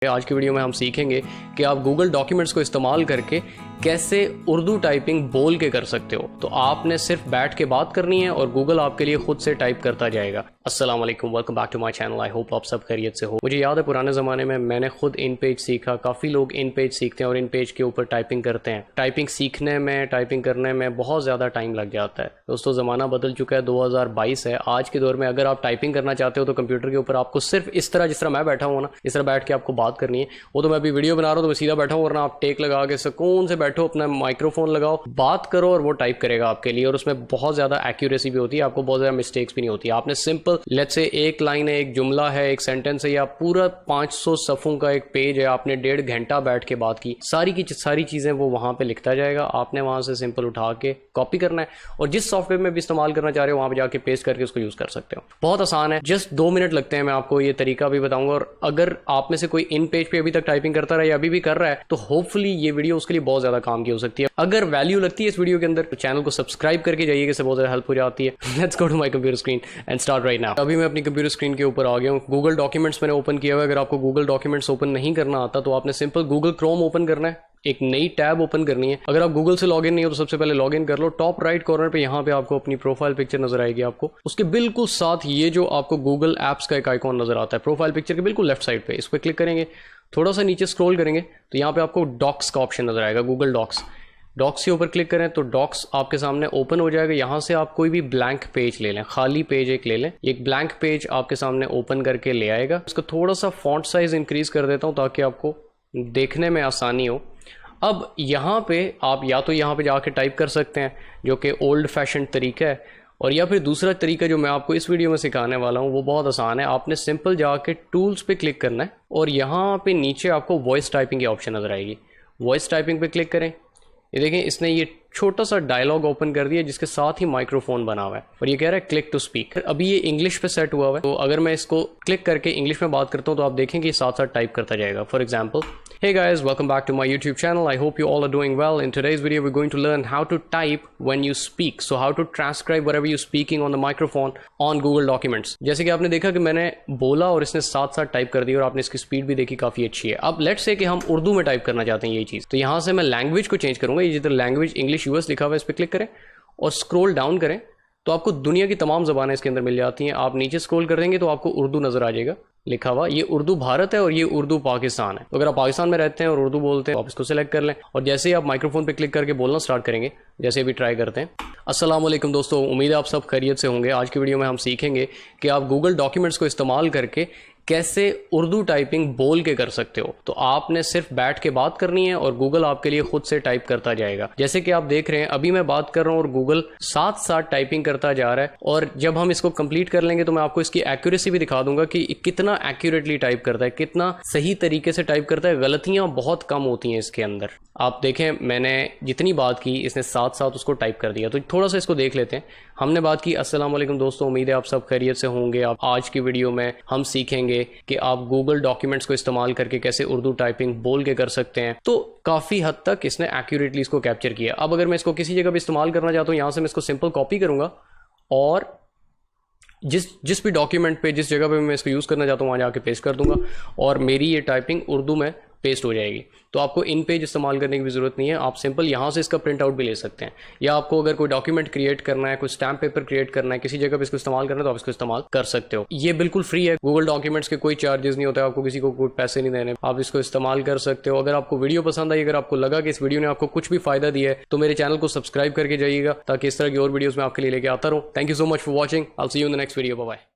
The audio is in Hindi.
आज की वीडियो में हम सीखेंगे कि आप गूगल डॉक्यूमेंट्स को इस्तेमाल करके कैसे उर्दू टाइपिंग बोल के कर सकते हो। तो आपने सिर्फ बैठ के बात करनी है और गूगल आपके लिए खुद से टाइप करता जाएगा। अस्सलाम वालेकुम, welcome back to my channel. I hope आप सब खैरियत से हो। मुझे याद है पुराने ज़माने में मैंने खुद इन पेज सीखा। काफ़ी लोग इन पेज सीखते हैं और इन पेज के ऊपर टाइपिंग करते हैं। टाइपिंग सीखने में, टाइपिंग करने में बहुत ज़्यादा टाइम लग जाता है। दोस्तों ज़माना बदल चुका है, 2022 है। आज के दौर में अगर आप टाइपिंग करना चाहते हो तो कंप्यूटर के ऊपर आपको सिर्फ इस तरह, जिस तरह मैं बैठा हूँ ना, इस तरह बैठ के आपको बात करनी है। वो तो मैं अभी वीडियो बना रहा हूँ तो मैं सीधा बैठा हूँ, वरना आप टेक लगा के सुकून से बैठो, अपना माइक्रोफोन लगाओ, बात करो और वो टाइप करेगा आपके लिए। और उसमें बहुत ज़्यादा एक्यूरेसी भी होती है, आपको बहुत ज़्यादा मिस्टेक्स भी नहीं होती। आपने सिंपल लेट्स से एक लाइन है, एक जुमला है, एक सेंटेंस है, या पूरा 500 सफ़ों का एक पेज है, आपने 1.5 घंटा बैठ के बात की, सारी की सारी चीज़ें वो वहाँ पे लिखता जाएगा। आपने वहाँ से सिंपल उठा के कॉपी करना है और जिस सॉफ्टवेयर में भी इस्तेमाल करना चाह रहे हो वहाँ पे जाके पेस्ट करके उसको यूज़ कर सकते हो। बहुत आसान है, जस्ट 2 मिनट लगते हैं। मैं आपको ये तरीका भी बताऊंगा। और अगर आप में से कोई इन पेज पे अभी तक टाइपिंग करता रहा या अभी भी कर रहा है तो होपफुली ये वीडियो उसके लिए बहुत ज़्यादा काम की हो सकती है। अगर वैल्यू लगती है इस वीडियो के अंदर तो चैनल को सब्सक्राइब करके जाइएगा, इससे बहुत ज़्यादा हेल्प हो जाती है। Let's go to my computer screen and start right now. अभी मैं अपनी कंप्यूटर स्क्रीन के ऊपर आ गया हूँ। गूगल डॉक्यूमेंट्स मैंने ओपन किया हुआ है। अगर आपको गूगल डॉक्यूमेंट्स ओपन नहीं करना आता तो आपने सिंपल गूगल क्रोम ओपन करना है, एक नई टैब ओपन करनी है। अगर आप गूगल से लॉगिन नहीं हो तो सबसे पहले लॉगिन कर लो। टॉप राइट कॉर्नर पे यहाँ पे आपको अपनी प्रोफाइल पिक्चर नजर आएगी। आपको उसके बिल्कुल साथ ये जो आपको गूगल एप्स का एक आइकॉन नजर आता है प्रोफाइल पिक्चर के बिल्कुल लेफ्ट साइड पे, इस पर क्लिक करेंगे। थोड़ा सा नीचे स्क्रॉल करेंगे तो यहाँ पे आपको डॉक्स का ऑप्शन नजर आएगा, गूगल डॉक्स। डॉक्स के ऊपर क्लिक करें तो डॉक्स आपके सामने ओपन हो जाएगा। यहाँ से आप कोई भी ब्लैंक पेज ले लें, खाली पेज एक ले लें। एक ब्लैंक पेज आपके सामने ओपन करके ले आएगा। उसका थोड़ा सा फॉन्ट साइज इंक्रीज कर देता हूँ ताकि आपको देखने में आसानी हो। अब यहाँ पे आप या तो यहाँ पे जाके टाइप कर सकते हैं, जो कि ओल्ड फैशन तरीका है, और या फिर दूसरा तरीका जो मैं आपको इस वीडियो में सिखाने वाला हूँ वो बहुत आसान है। आपने सिंपल जाके टूल्स पे क्लिक करना है और यहाँ पे नीचे आपको वॉइस टाइपिंग की ऑप्शन नजर आएगी। वॉइस टाइपिंग पे क्लिक करें। ये देखें, इसने ये छोटा सा डायलॉग ओपन कर दिया जिसके साथ ही माइक्रोफोन बना हुआ है और ये कह रहा है क्लिक टू स्पीक। अभी ये इंग्लिश पे सेट हुआ हुआ है, तो अगर मैं इसको क्लिक करके इंग्लिश में बात करता हूँ तो आप देखें कि साथ साथ टाइप करता जाएगा। For example, hey guys, welcome back to my YouTube channel. I hope you all are doing well. In today's video we're going to learn how to type when you speak. So how to transcribe whatever you're speaking on the microphone on Google Documents. जैसे कि आपने देखा कि मैंने बोला और इसने साथ साथ टाइप कर दी और आपने इसकी स्पीड भी देखी, काफ़ी अच्छी है। अब लेट्स से कि हम उर्दू में टाइप करना चाहते हैं ये चीज़, तो यहाँ से मैं लैंग्वेज को चेंज करूँगा। ये जिधर लैंग्वेज इंग्लिश यूएस लिखा हुआ है इस पर क्लिक करें और स्क्रॉल डाउन करें तो आपको दुनिया की तमाम ज़बानें इसके अंदर मिल जाती हैं। आप नीचे स्क्रॉल कर देंगे तो आपको उर्दू नज़र आ जाएगा लिखा हुआ। ये उर्दू भारत है और ये उर्दू पाकिस्तान है। तो अगर आप पाकिस्तान में रहते हैं और उर्दू बोलते हैं तो आप इसको सिलेक्ट कर लें और जैसे ही आप माइक्रोफोन पे क्लिक करके बोलना स्टार्ट करेंगे, जैसे अभी ट्राई करते हैं। अस्सलाम वालेकुम दोस्तों, उम्मीद है आप सब खैरियत से होंगे। आज की वीडियो में हम सीखेंगे कि आप गूगल डॉक्यूमेंट्स को इस्तेमाल करके कैसे उर्दू टाइपिंग बोल के कर सकते हो। तो आपने सिर्फ बैठ के बात करनी है और गूगल आपके लिए खुद से टाइप करता जाएगा। जैसे कि आप देख रहे हैं अभी मैं बात कर रहा हूँ और गूगल साथ साथ टाइपिंग करता जा रहा है। और जब हम इसको कंप्लीट कर लेंगे तो मैं आपको इसकी एक्यूरेसी भी दिखा दूंगा कि कितना एक्यूरेटली टाइप करता है, कितना सही तरीके से टाइप करता है। गलतियां बहुत कम होती हैं इसके अंदर। आप देखें, मैंने जितनी बात की इसने साथ साथ उसको टाइप कर दिया। तो थोड़ा सा इसको देख लेते हैं। हमने बात की अस्सलाम वालेकुम दोस्तों, उम्मीद है आप सब खैरियत से होंगे। आप आज की वीडियो में हम सीखेंगे कि आप गूगल डॉक्यूमेंट्स को इस्तेमाल करके कैसे उर्दू टाइपिंग बोल के कर सकते हैं। तो काफ़ी हद तक इसने एक्यूरेटली इसको कैप्चर किया। अब अगर मैं इसको किसी जगह पे इस्तेमाल करना चाहता हूँ, यहाँ से मैं इसको सिंपल कॉपी करूँगा और जिस भी डॉक्यूमेंट पे, जिस जगह पे मैं इसको यूज़ करना चाहता हूँ वहाँ जाके पेस्ट कर दूंगा और मेरी ये टाइपिंग उर्दू में पेस्ट हो जाएगी। तो आपको इन पेज इस्तेमाल करने की भी ज़रूरत नहीं है। आप सिंपल यहाँ से इसका प्रिंट आउट भी ले सकते हैं, या आपको अगर कोई डॉक्यूमेंट क्रिएट करना है, कोई स्टैम्प पेपर क्रिएट करना है, किसी जगह पे इसको इस्तेमाल करना है तो आप इसको इस्तेमाल कर सकते हो। ये बिल्कुल फ्री है। गूगल डॉक्यूमेंट्स के कोई चार्जेस नहीं होता है, आपको किसी को कोई पैसे नहीं देने, आप इसको इस्तेमाल कर सकते हो। अगर आपको वीडियो पसंद आई, अगर आपको लगा कि इस वीडियो ने आपको कुछ भी फायदा दिया है तो मेरे चैनल को सब्सक्राइब करके जाइएगा ताकि इस तरह की और वीडियोज़ मैं आपके लिए लेके आता रहूँ। Thank you so much for watching. I will see you in the next video. Bye bye.